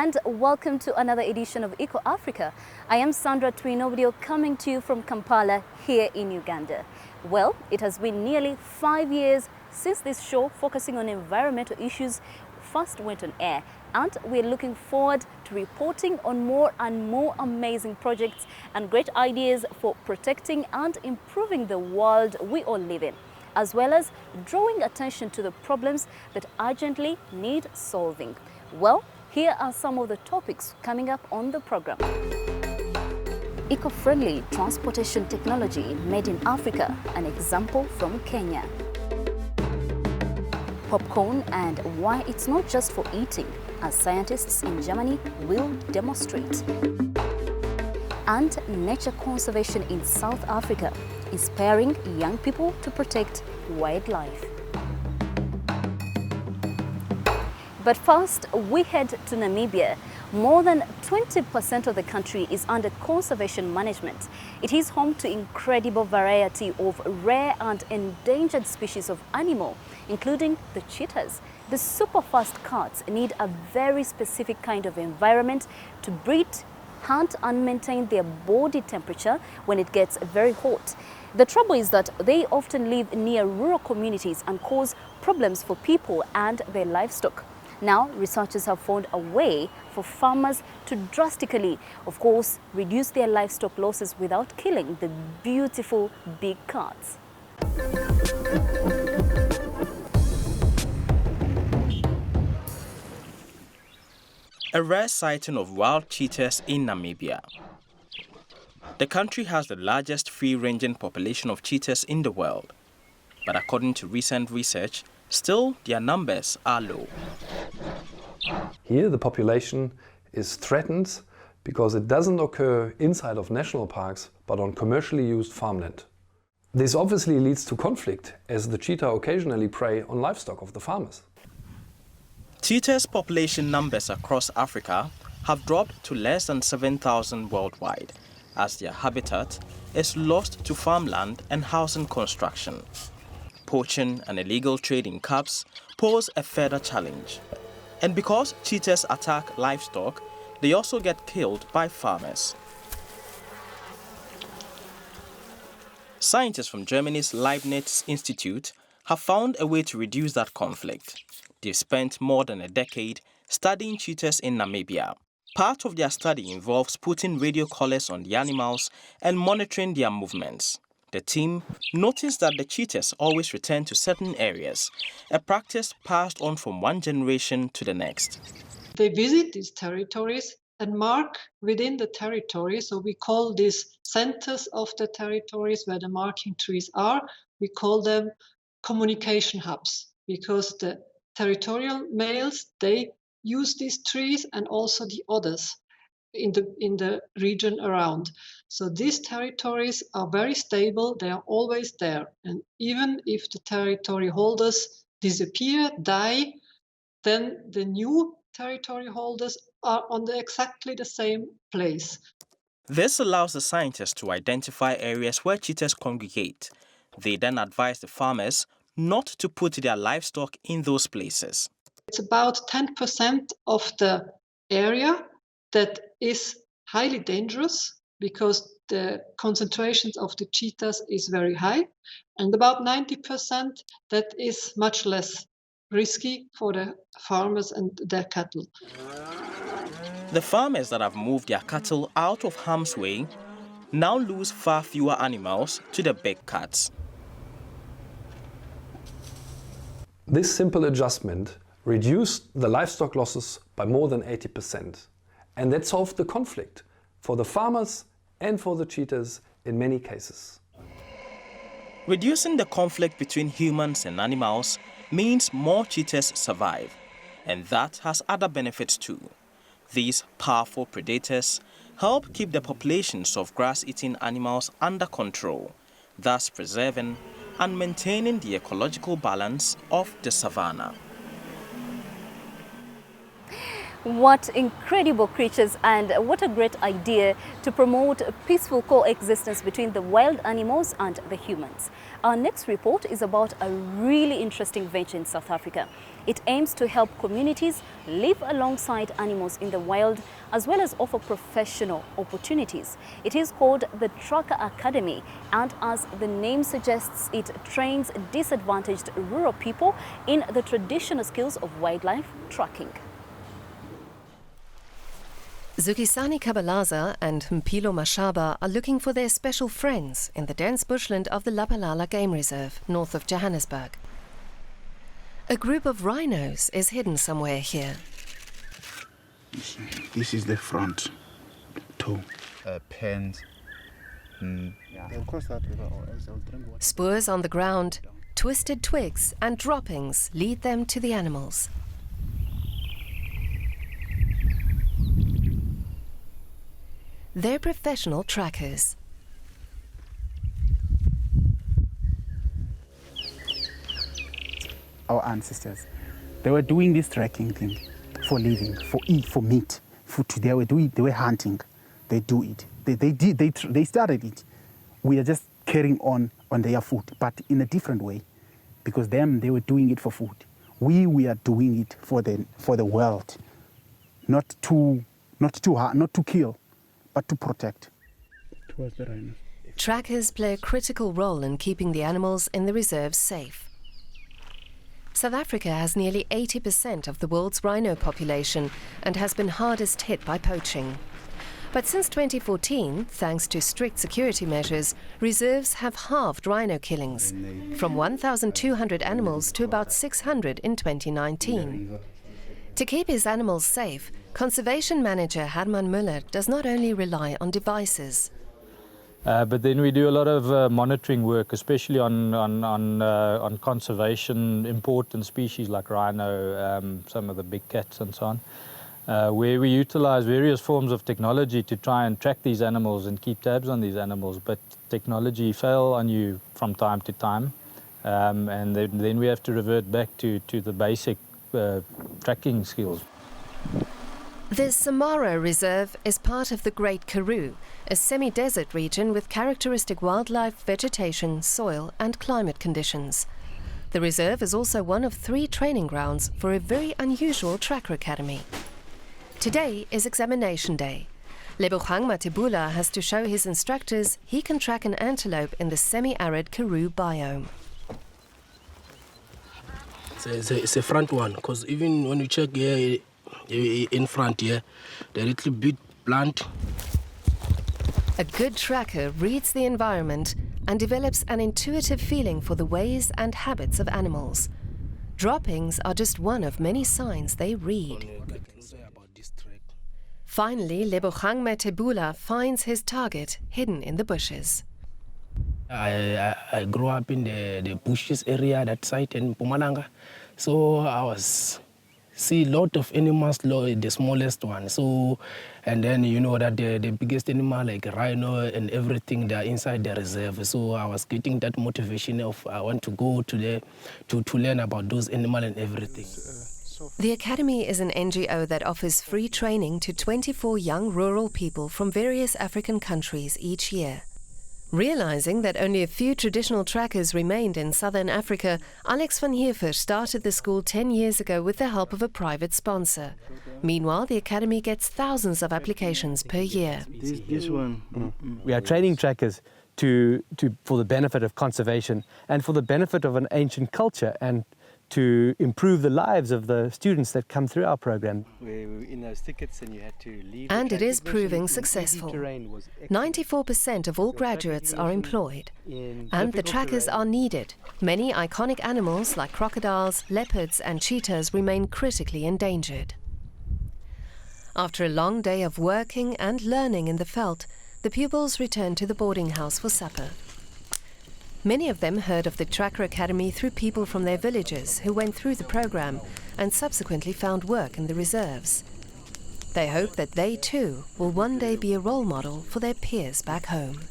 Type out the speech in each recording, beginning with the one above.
and welcome to another edition of Eco Africa. I am Sandra Twinovidio coming to you from Kampala here in Uganda. Well, it has been nearly 5 years since this show focusing on environmental issues first went on air, and we're looking forward to reporting on more and more amazing projects and great ideas for protecting and improving the world we all live in, as well as drawing attention to the problems that urgently need solving. Well, here are some of the topics coming up on the program. Eco-friendly transportation technology made in Africa, an example from Kenya. Popcorn and why it's not just for eating, as scientists in Germany will demonstrate. And nature conservation in South Africa, inspiring young people to protect wildlife. But first, we head to Namibia. More than 20% of the country is under conservation management. It is home to incredible variety of rare and endangered species of animal, including the cheetahs. The super fast cats need a very specific kind of environment to breed, hunt and maintain their body temperature when it gets very hot. The trouble is that they often live near rural communities and cause problems for people and their livestock. Now, researchers have found a way for farmers to drastically, of course, reduce their livestock losses without killing the beautiful big cats. A rare sighting of wild cheetahs in Namibia. The country has the largest free-ranging population of cheetahs in the world, but according to recent research, still their numbers are low. Here the population is threatened because it doesn't occur inside of national parks but on commercially used farmland. This obviously leads to conflict, as the cheetah occasionally prey on livestock of the farmers. Cheetahs' population numbers across Africa have dropped to less than 7,000 worldwide, as their habitat is lost to farmland and housing construction. Poaching and illegal trade in cubs pose a further challenge. And because cheetahs attack livestock, they also get killed by farmers. Scientists from Germany's Leibniz Institute have found a way to reduce that conflict. They've spent more than a decade studying cheetahs in Namibia. Part of their study involves putting radio collars on the animals and monitoring their movements. The team noticed that the cheetahs always return to certain areas, a practice passed on from one generation to the next. They visit these territories and mark within the territory, so we call these centers of the territories where the marking trees are, we call them communication hubs, because the territorial males, they use these trees and also the others in the region around. So these territories are very stable, they are always there. And even if the territory holders disappear, die, then the new territory holders are on exactly the same place. This allows the scientists to identify areas where cheetahs congregate. They then advise the farmers not to put their livestock in those places. It's about 10% of the area that is highly dangerous because the concentrations of the cheetahs is very high, and about 90% that is much less risky for the farmers and their cattle. The farmers that have moved their cattle out of harm's way now lose far fewer animals to the big cats. This simple adjustment reduced the livestock losses by more than 80%. And that solved the conflict for the farmers and for the cheetahs in many cases. Reducing the conflict between humans and animals means more cheetahs survive, and that has other benefits too. These powerful predators help keep the populations of grass-eating animals under control, thus preserving and maintaining the ecological balance of the savanna. What incredible creatures, and what a great idea to promote peaceful coexistence between the wild animals and the humans. Our next report is about a really interesting venture in South Africa. It aims to help communities live alongside animals in the wild, as well as offer professional opportunities. It is called the Tracker Academy, and as the name suggests, it trains disadvantaged rural people in the traditional skills of wildlife tracking. Zukisani Kabalaza and Mpilo Mashaba are looking for their special friends in the dense bushland of the Lapalala Game Reserve, north of Johannesburg. A group of rhinos is hidden somewhere here. This is the front toe. Pens. They'll cross that river or else they'll drink water. Spurs on the ground, twisted twigs and droppings lead them to the animals. They're professional trackers. Our ancestors, they were doing this tracking thing for living, for meat, food. They were hunting. They do it. They started it. We are just carrying on their food, but in a different way, because they were doing it for food. We are doing it for the world, not to kill, but to protect. Towards the rhinos. Trackers play a critical role in keeping the animals in the reserves safe. South Africa has nearly 80% of the world's rhino population and has been hardest hit by poaching. But since 2014, thanks to strict security measures, reserves have halved rhino killings, from 1,200 animals to about 600 in 2019. To keep his animals safe, conservation manager Herman Müller does not only rely on devices. But then we do a lot of monitoring work, especially on conservation, important species like rhino, some of the big cats and so on, where we utilize various forms of technology to try and track these animals and keep tabs on these animals. But technology fails on you from time to time, and then we have to revert back to the basic tracking skills. The Samara Reserve is part of the Great Karoo, a semi-desert region with characteristic wildlife, vegetation, soil and climate conditions. The reserve is also one of 3 training grounds for a very unusual tracker academy. Today is examination day. Lebogang Matebula has to show his instructors he can track an antelope in the semi-arid Karoo biome. It's a front one, because even when you check here in front here, they're a little bit blunt. A good tracker reads the environment and develops an intuitive feeling for the ways and habits of animals. Droppings are just one of many signs they read. Finally, Lebogang Matebula finds his target hidden in the bushes. I grew up in the bushes area, that side in Mpumalanga. So I see a lot of animals, the smallest one. So, and then you know that the biggest animal like rhino and everything, they are inside the reserve. So I was getting that motivation of I want to go to learn about those animals and everything. The Academy is an NGO that offers free training to 24 young rural people from various African countries each year. Realizing that only a few traditional trackers remained in southern Africa, Alex van Heerfer started the school 10 years ago with the help of a private sponsor. Meanwhile, the Academy gets thousands of applications per year. This one. We are training trackers for the benefit of conservation and for the benefit of an ancient culture and to improve the lives of the students that come through our program. And it is proving successful. 94% of all graduates are employed. And the trackers are needed. Many iconic animals like crocodiles, leopards and cheetahs remain critically endangered. After a long day of working and learning in the veld, the pupils return to the boarding house for supper. Many of them heard of the Tracker Academy through people from their villages who went through the program and subsequently found work in the reserves. They hope that they too will one day be a role model for their peers back home.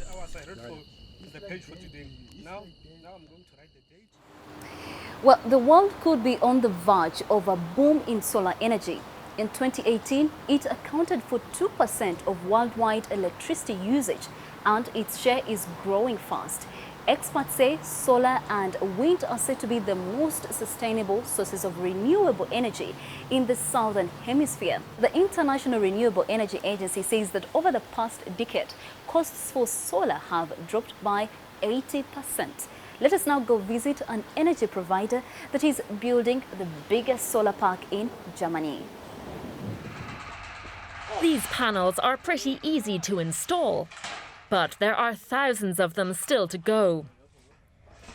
Well, the world could be on the verge of a boom in solar energy. In 2018, it accounted for 2% of worldwide electricity usage, and its share is growing fast. Experts say solar and wind are said to be the most sustainable sources of renewable energy in the southern hemisphere. The International Renewable Energy Agency says that over the past decade, costs for solar have dropped by 80%. Let us now go visit an energy provider that is building the biggest solar park in Germany. These panels are pretty easy to install, but there are thousands of them still to go.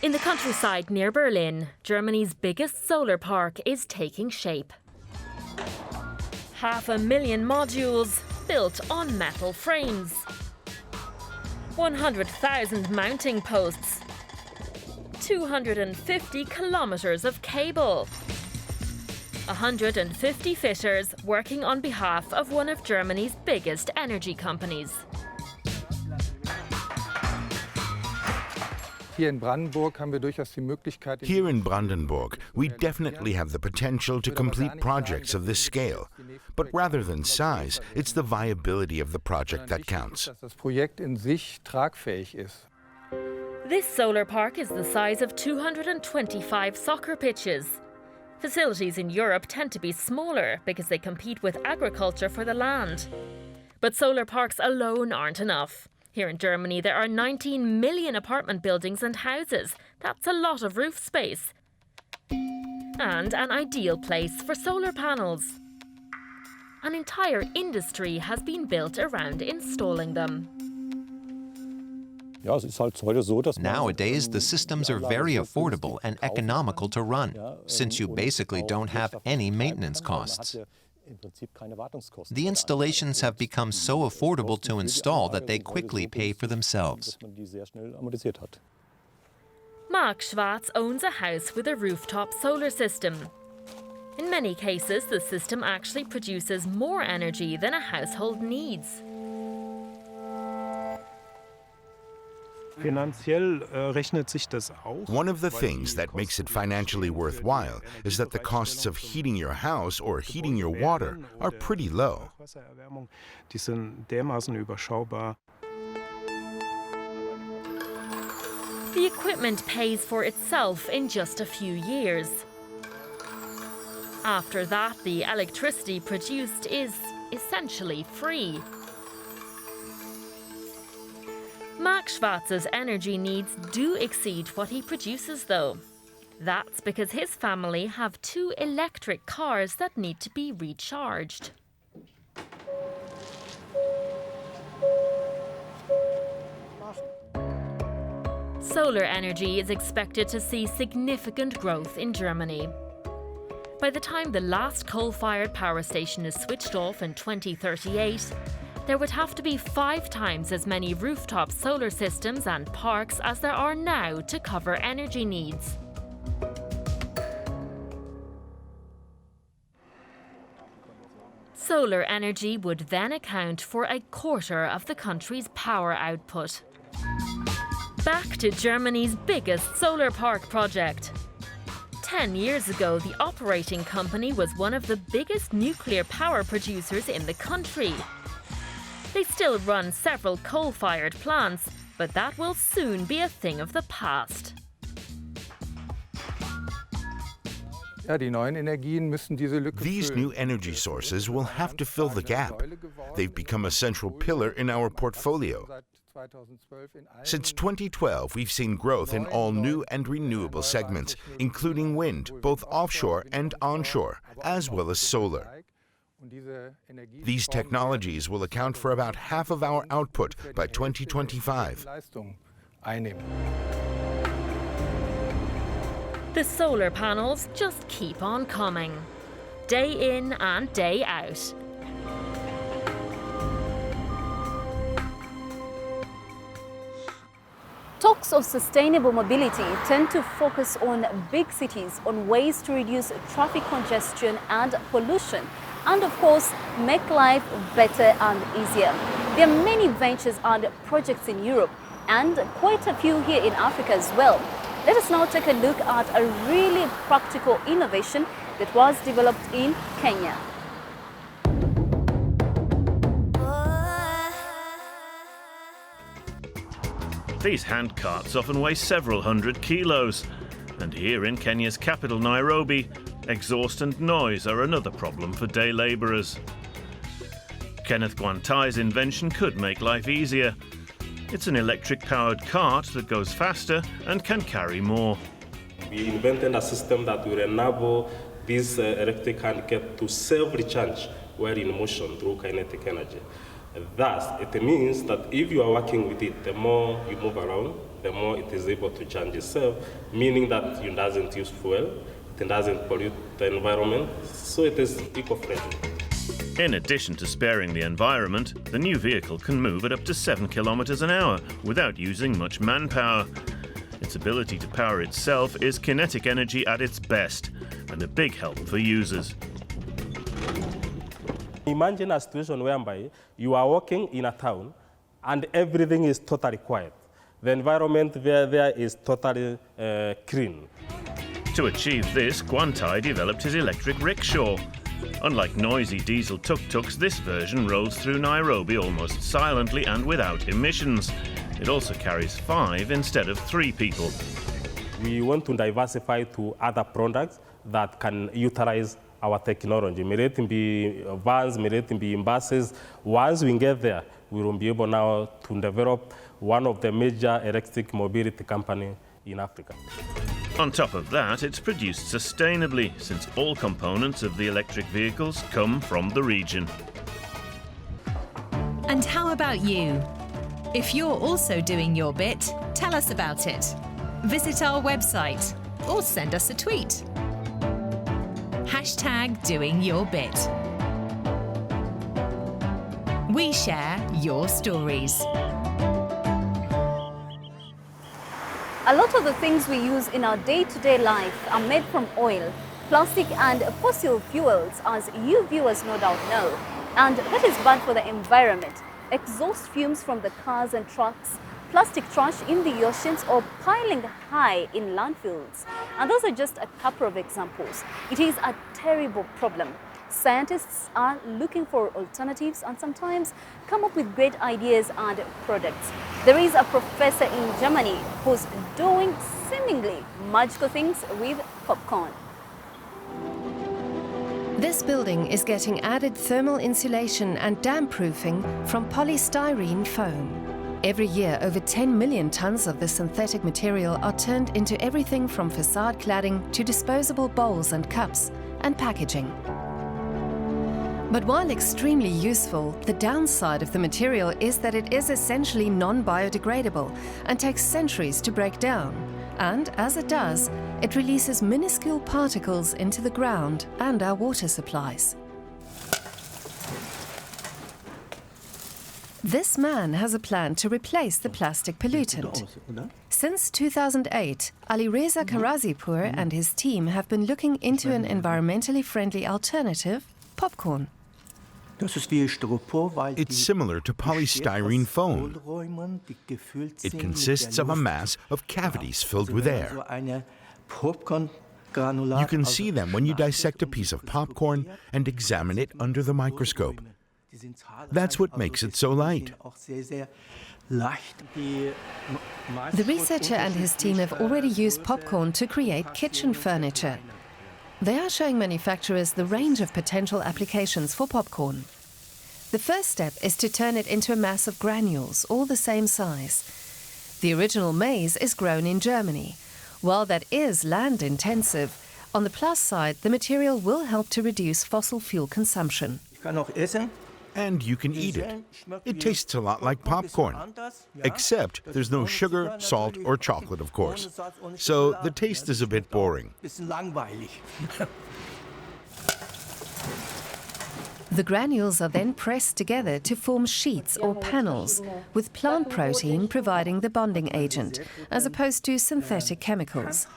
In the countryside near Berlin, Germany's biggest solar park is taking shape. 500,000 modules built on metal frames. 100,000 mounting posts. 250 kilometers of cable. 150 fitters working on behalf of one of Germany's biggest energy companies. Here in Brandenburg, we definitely have the potential to complete projects of this scale. But rather than size, it's the viability of the project that counts. This solar park is the size of 225 soccer pitches. Facilities in Europe tend to be smaller because they compete with agriculture for the land. But solar parks alone aren't enough. Here in Germany, there are 19 million apartment buildings and houses. That's a lot of roof space. And an ideal place for solar panels. An entire industry has been built around installing them. Nowadays, the systems are very affordable and economical to run, since you basically don't have any maintenance costs. The installations have become so affordable to install that they quickly pay for themselves. Mark Schwarz owns a house with a rooftop solar system. In many cases, the system actually produces more energy than a household needs. One of the things that makes it financially worthwhile is that the costs of heating your house or heating your water are pretty low. The equipment pays for itself in just a few years. After that, the electricity produced is essentially free. Mark Schwarz's energy needs do exceed what he produces, though. That's because his family have 2 electric cars that need to be recharged. Solar energy is expected to see significant growth in Germany. By the time the last coal-fired power station is switched off in 2038, there would have to be 5 times as many rooftop solar systems and parks as there are now to cover energy needs. Solar energy would then account for 1/4 of the country's power output. Back to Germany's biggest solar park project. 10 years ago, the operating company was one of the biggest nuclear power producers in the country. They still run several coal-fired plants, but that will soon be a thing of the past. These new energy sources will have to fill the gap. They've become a central pillar in our portfolio. Since 2012, we've seen growth in all new and renewable segments, including wind, both offshore and onshore, as well as solar. These technologies will account for about half of our output by 2025. The solar panels just keep on coming, day in and day out. Talks of sustainable mobility tend to focus on big cities, on ways to reduce traffic congestion and pollution, and of course, make life better and easier. There are many ventures and projects in Europe, and quite a few here in Africa as well. Let us now take a look at a really practical innovation that was developed in Kenya. These hand carts often weigh several hundred kilos. And here in Kenya's capital, Nairobi, exhaust and noise are another problem for day labourers. Kenneth Gwantai's invention could make life easier. It's an electric-powered cart that goes faster and can carry more. We invented a system that will enable this electric hand cart to self-recharge while in motion through kinetic energy. Thus, it means that if you are working with it, the more you move around, the more it is able to charge itself, meaning that it doesn't use fuel, it doesn't pollute the environment, so it is eco-friendly. In addition to sparing the environment, the new vehicle can move at up to 7 kilometers an hour without using much manpower. Its ability to power itself is kinetic energy at its best, and a big help for users. Imagine a situation whereby you are walking in a town and everything is totally quiet. The environment there is totally clean. To achieve this, Gwantai developed his electric rickshaw. Unlike noisy diesel tuk-tuks, this version rolls through Nairobi almost silently and without emissions. It also carries 5 instead of 3 people. We want to diversify to other products that can utilize our technology. May it be vans, may it be buses. Once we get there, we will be able now to develop one of the major electric mobility companies in Africa. On top of that, it's produced sustainably, since all components of the electric vehicles come from the region. And how about you? If you're also doing your bit, tell us about it. Visit our website or send us a tweet. #DoingYourBit. We share your stories. A lot of the things we use in our day-to-day life are made from oil, plastic and fossil fuels, as you viewers no doubt know. And that is bad for the environment. Exhaust fumes from the cars and trucks, plastic trash in the oceans, or piling high in landfills. And those are just a couple of examples. It is a terrible problem. Scientists are looking for alternatives and sometimes come up with great ideas and products. There is a professor in Germany who's doing seemingly magical things with popcorn. This building is getting added thermal insulation and damp-proofing from polystyrene foam. Every year, over 10 million tons of this synthetic material are turned into everything from facade cladding to disposable bowls and cups and packaging. But while extremely useful, the downside of the material is that it is essentially non-biodegradable and takes centuries to break down. And as it does, it releases minuscule particles into the ground and our water supplies. This man has a plan to replace the plastic pollutant. Since 2008, Alireza Karazipur and his team have been looking into an environmentally friendly alternative, popcorn. It's similar to polystyrene foam. It consists of a mass of cavities filled with air. You can see them when you dissect a piece of popcorn and examine it under the microscope. That's what makes it so light. The researcher and his team have already used popcorn to create kitchen furniture. They are showing manufacturers the range of potential applications for popcorn. The first step is to turn it into a mass of granules, all the same size. The original maize is grown in Germany. While that is land-intensive, on the plus side, the material will help to reduce fossil fuel consumption. And you can eat it. It tastes a lot like popcorn, except there's no sugar, salt, or chocolate, of course. So the taste is a bit boring. The granules are then pressed together to form sheets or panels, with plant protein providing the bonding agent, as opposed to synthetic chemicals.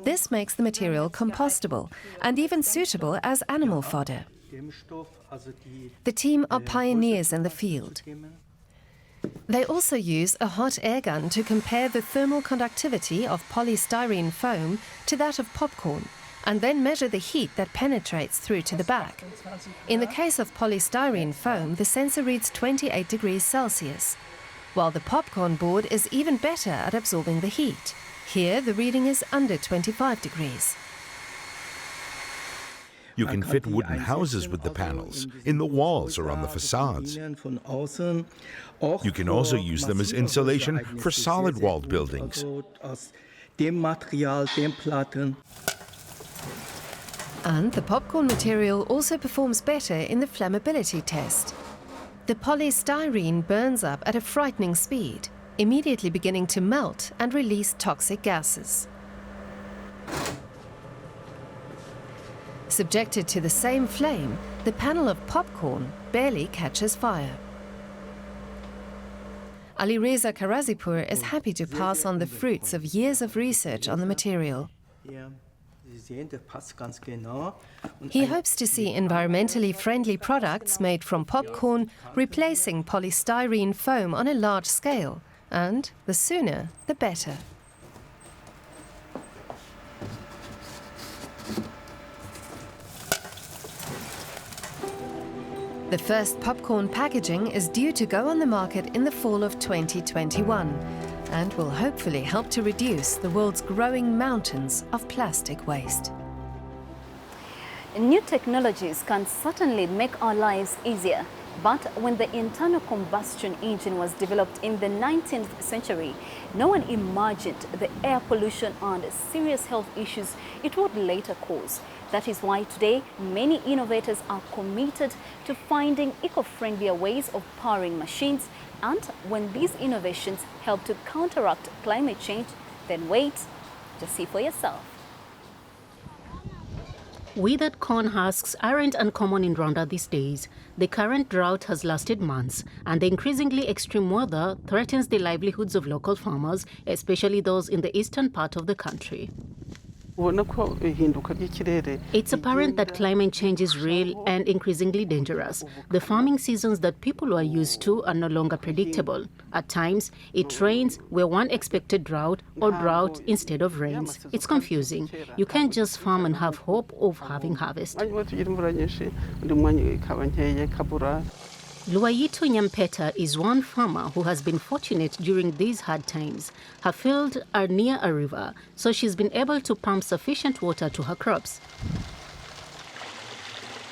This makes the material compostable and even suitable as animal fodder. The team are pioneers in the field. They also use a hot air gun to compare the thermal conductivity of polystyrene foam to that of popcorn, and then measure the heat that penetrates through to the back. In the case of polystyrene foam, the sensor reads 28 degrees Celsius. while the popcorn board is even better at absorbing the heat. Here, the reading is under 25 degrees. You can fit wooden houses with the panels, in the walls or on the facades. You can also use them as insulation for solid-walled buildings. And the popcorn material also performs better in the flammability test. The polystyrene burns up at a frightening speed, immediately beginning to melt and release toxic gases. Subjected to the same flame, the panel of popcorn barely catches fire. Alireza Karazipur is happy to pass on the fruits of years of research on the material. He hopes to see environmentally friendly products made from popcorn replacing polystyrene foam on a large scale, and the sooner the better. The first popcorn packaging is due to go on the market in the fall of 2021 and will hopefully help to reduce the world's growing mountains of plastic waste. New technologies can certainly make our lives easier, but when the internal combustion engine was developed in the 19th century, no one imagined the air pollution and serious health issues it would later cause. That is why today many innovators are committed to finding eco-friendlier ways of powering machines, and when these innovations help to counteract climate change, then wait, just see for yourself. Withered corn husks aren't uncommon in Rwanda these days. The current drought has lasted months, and the increasingly extreme weather threatens the livelihoods of local farmers, especially those in the eastern part of the country. It's apparent that climate change is real and increasingly dangerous. The farming seasons that people are used to are no longer predictable. At times, it rains where one expected drought or drought instead of rains. It's confusing. You can't just farm and have hope of having harvest. Luayito Nyampeta is one farmer who has been fortunate during these hard times. Her fields are near a river, so she's been able to pump sufficient water to her crops.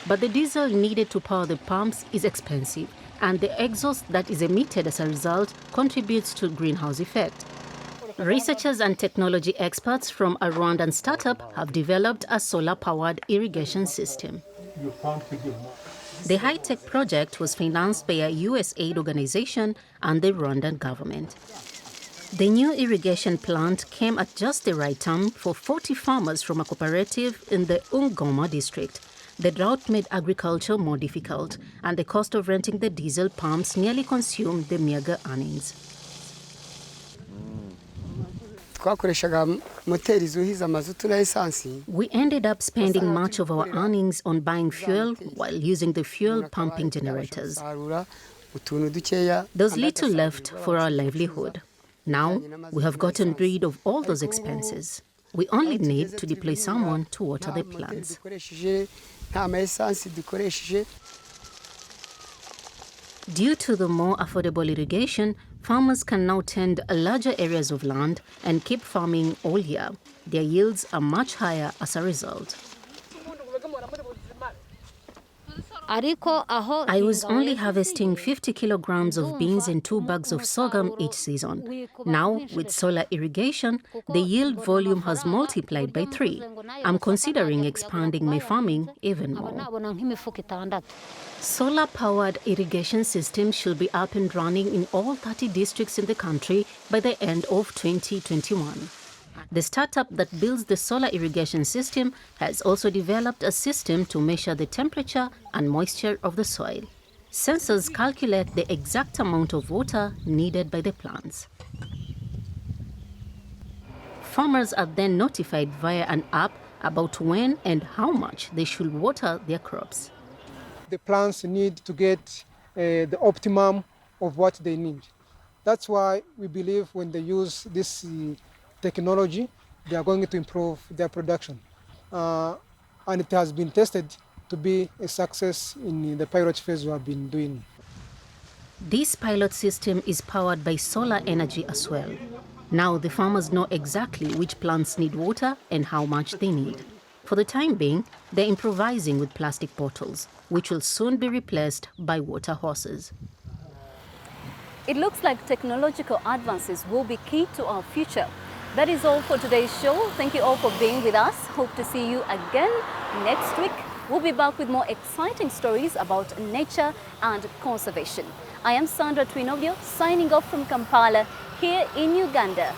But the diesel needed to power the pumps is expensive, and the exhaust that is emitted as a result contributes to greenhouse effect. Researchers and technology experts from a Rwandan startup have developed a solar-powered irrigation system. The high-tech project was financed by a US aid organization and the Rwandan government. The new irrigation plant came at just the right time for 40 farmers from a cooperative in the Ungoma district. The drought made agriculture more difficult, and the cost of renting the diesel pumps nearly consumed the meager earnings. We ended up spending much of our earnings on buying fuel while using the fuel pumping generators. There's little left for our livelihood. Now we have gotten rid of all those expenses. We only need to deploy someone to water the plants. Due to the more affordable irrigation, farmers can now tend larger areas of land and keep farming all year. Their yields are much higher as a result. I was only harvesting 50 kilograms of beans and 2 bags of sorghum each season. Now, with solar irrigation, the yield volume has multiplied by 3. I'm considering expanding my farming even more. Solar-powered irrigation systems should be up and running in all 30 districts in the country by the end of 2021. The startup that builds the solar irrigation system has also developed a system to measure the temperature and moisture of the soil. Sensors calculate the exact amount of water needed by the plants. Farmers are then notified via an app about when and how much they should water their crops. The plants need to get the optimum of what they need. That's why we believe when they use this technology, they are going to improve their production. And it has been tested to be a success in the pilot phase we have been doing. This pilot system is powered by solar energy as well. Now the farmers know exactly which plants need water and how much they need. For the time being, they're improvising with plastic bottles, which will soon be replaced by water horses. It looks like technological advances will be key to our future. That is all for today's show. Thank you all for being with us. Hope to see you again next week. We'll be back with more exciting stories about nature and conservation. I am Sandra Twinovio, signing off from Kampala, here in Uganda.